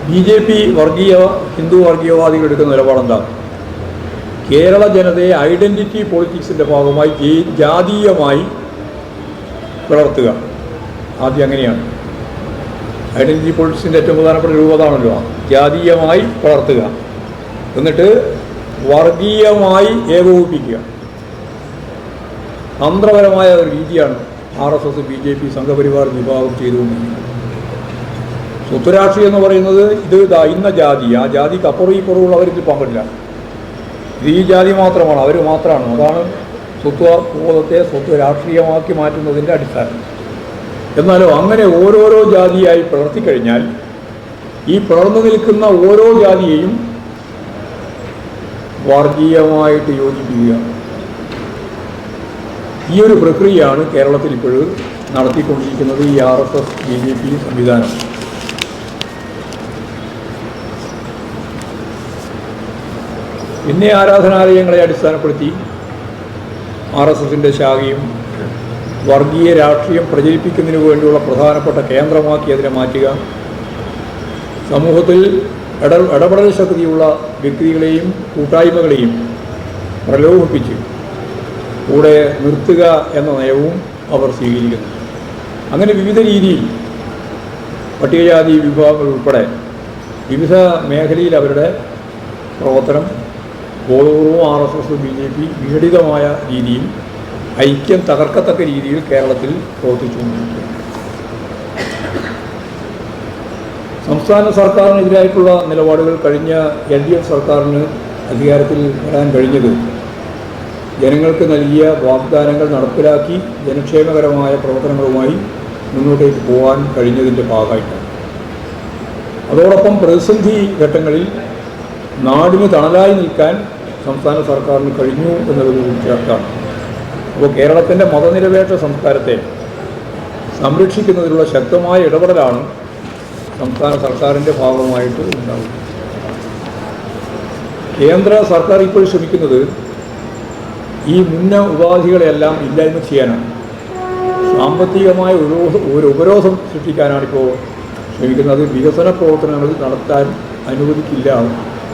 BJP Hindu വർഗീയവാദികൾ എടുക്കുന്ന നിലപാടെന്താ? കേരള ജനതയെ identity പൊളിറ്റിക്സിൻ്റെ ഭാഗമായി ജാതീയമായി പിളർത്തുക. ആദ്യം അങ്ങനെയാണ്. ഐഡൻറ്റിറ്റി പൊളിറ്റിക്സിൻ്റെ ഏറ്റവും പ്രധാനപ്പെട്ട രൂപതാണല്ലോ, ജാതീയമായി പിളർത്തുക, എന്നിട്ട് വർഗീയമായി ഏകോപിപ്പിക്കുക. തന്ത്രപരമായ ഒരു രീതിയാണ് RSS, BJP, സംഘപരിവാർ വിഭാഗം ചെയ്തുകൊണ്ടിരിക്കുന്നത്. സ്വത്വരാഷ്ട്രീയം എന്ന് പറയുന്നത് ഇത് ഇന്ന ജാതി, ആ ജാതിക്ക് അപ്പുറം ഈ കുറവുള്ളവർക്ക് പങ്കില്ല. ഇത് ഈ ജാതി മാത്രമാണ്, അവർ മാത്രമാണ്. അതാണ് സ്വത്വബോധത്തെ സ്വത്വരാഷ്ട്രീയമാക്കി മാറ്റുന്നതിൻ്റെ അടിസ്ഥാനം. എന്നാലോ അങ്ങനെ ഓരോരോ ജാതിയായി പിളർത്തിക്കഴിഞ്ഞാൽ ഈ പിളർന്നു നിൽക്കുന്ന ഓരോ ജാതിയെയും വർഗീയമായിട്ട് യോജിപ്പിക്കുക. ഈ ഒരു പ്രക്രിയയാണ് കേരളത്തിൽ ഇപ്പോഴും നടത്തിക്കൊണ്ടിരിക്കുന്നത് ഈ RSS, BJP സംവിധാനം. പിന്നെ ആരാധനാലയങ്ങളെ അടിസ്ഥാനപ്പെടുത്തി RSSൻ്റെ ശാഖയും വർഗീയ രാഷ്ട്രീയം പ്രചരിപ്പിക്കുന്നതിന് വേണ്ടിയുള്ള പ്രധാനപ്പെട്ട കേന്ദ്രമാക്കി അതിനെ മാറ്റുക. സമൂഹത്തിൽ ഇടപെടൽ ശക്തിയുള്ള വ്യക്തികളെയും കൂട്ടായ്മകളെയും പ്രലോഭിപ്പിച്ച് കൂടെ നിർത്തുക എന്ന നയവും അവർ സ്വീകരിക്കുന്നു. അങ്ങനെ വിവിധ രീതിയിൽ പട്ടികജാതി വിഭാഗങ്ങൾ ഉൾപ്പെടെ വിവിധ മേഖലയിൽ അവരുടെ പ്രവർത്തനം ബോധപൂർവം RSS, BJP വിഘടിതമായ രീതിയിൽ ഐക്യം തകർക്കത്തക്ക രീതിയിൽ കേരളത്തിൽ പ്രവർത്തിച്ചുകൊണ്ടിരിക്കുക. സംസ്ഥാന സർക്കാരിനെതിരായിട്ടുള്ള നിലപാടുകൾ കഴിഞ്ഞ LDF സർക്കാരിന് അധികാരത്തിൽ വരാൻ കഴിഞ്ഞത് ജനങ്ങൾക്ക് നൽകിയ വാഗ്ദാനങ്ങൾ നടപ്പിലാക്കി ജനക്ഷേമകരമായ പ്രവർത്തനങ്ങളുമായി മുന്നോട്ടേക്ക് പോകാൻ കഴിഞ്ഞതിൻ്റെ ഭാഗമായിട്ടാണ്. അതോടൊപ്പം പ്രതിസന്ധി ഘട്ടങ്ങളിൽ നാടിന് തണലായി നിൽക്കാൻ സംസ്ഥാന സർക്കാരിന് കഴിഞ്ഞു എന്നുള്ളത് ചേർത്താണ്. അപ്പോൾ കേരളത്തിൻ്റെ മതനിരപേക്ഷ സംസ്കാരത്തെ സംരക്ഷിക്കുന്നതിനുള്ള ശക്തമായ ഇടപെടലാണ് സംസ്ഥാന സർക്കാരിൻ്റെ ഭാഗമായിട്ട് ഉണ്ടാകുന്നത്. കേന്ദ്ര സർക്കാർ ഇപ്പോൾ ശ്രമിക്കുന്നത് ഈ ഉപാധികളെല്ലാം ഇല്ലായ്മ ചെയ്യാനാണ്. സാമ്പത്തികമായ ഒരു ഉപരോധം സൃഷ്ടിക്കാനാണിപ്പോൾ ശ്രമിക്കുന്നത്. വികസന പ്രവർത്തനങ്ങൾ നടത്താൻ അനുവദിക്കില്ല,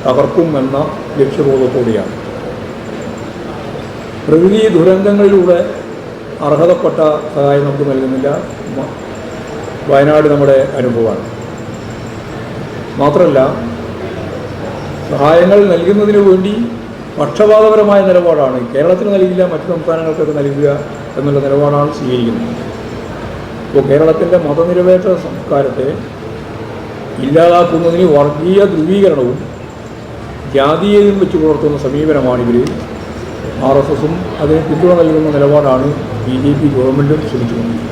തകർക്കും എന്ന ലക്ഷ്യബോധത്തോടെയാണ്. പ്രകൃതി ദുരന്തങ്ങളിലൂടെ അർഹതപ്പെട്ട സഹായം നമുക്ക് നൽകുന്നില്ല. വയനാട് നമ്മുടെ അനുഭവമാണ്. മാത്രമല്ല സഹായങ്ങൾ നൽകുന്നതിന് വേണ്ടി പക്ഷപാതപരമായ നിലപാടാണ്. കേരളത്തിന് നൽകില്ല, മറ്റു സംസ്ഥാനങ്ങൾക്കൊക്കെ നൽകുക എന്നുള്ള നിലപാടാണ് സ്വീകരിക്കുന്നത്. അപ്പോൾ കേരളത്തിൻ്റെ മതനിരപേക്ഷ സംസ്കാരത്തെ ഇല്ലാതാക്കുന്നതിന് വർഗീയ ധ്രുവീകരണവും ജാതീയതയും വെച്ച് പുലർത്തുന്ന സമീപനമാണ് ഇവർ RSSും അതിന് പിന്തുണ നൽകുന്ന നിലപാടാണ് BJP ഗവൺമെൻറ്റും ശ്രമിച്ചുകൊണ്ടിരിക്കുന്നത്.